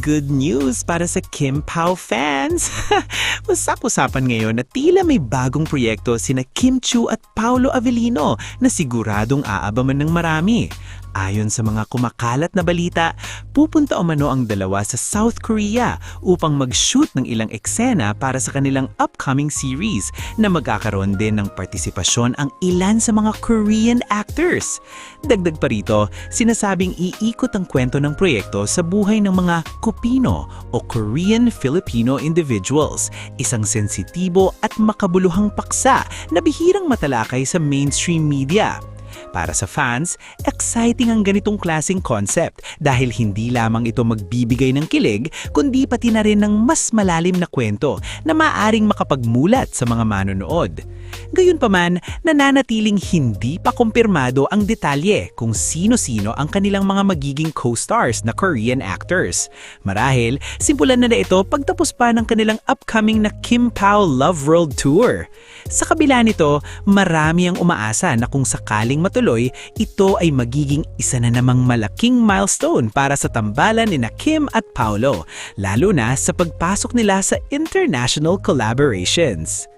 good news para sa Kim Pao fans! Usap-usapan ngayon na tila may bagong proyekto sina Kim Chiu at Paolo Avellino na siguradong aabangan ng marami. Ayon sa mga kumakalat na balita, pupunta umano ang dalawa sa South Korea upang mag-shoot ng ilang eksena para sa kanilang upcoming series na magkakaroon din ng partisipasyon ang ilan sa mga Korean actors. Dagdag pa rito, sinasabing iikot ang kwento ng proyekto sa buhay ng mga Kopino o Korean-Filipino individuals, isang sensitibo at makabuluhang paksa na bihirang matalakay sa mainstream media. Para sa fans, exciting ang ganitong klaseng concept dahil hindi lamang ito magbibigay ng kilig kundi pati na rin ng mas malalim na kwento na maaring makapagmulat sa mga manonood. Gayunpaman, nananatiling hindi pa kumpirmado ang detalye kung sino-sino ang kanilang mga magiging co-stars na Korean actors. Marahil, simpulan na ito pagtapos pa ng kanilang upcoming na Kim Pao Love World Tour. Sa kabila nito, marami ang umaasa na kung sakaling matuloy, ito ay magiging isa na namang malaking milestone para sa tambalan ni na Kim at Paolo, lalo na sa pagpasok nila sa international collaborations.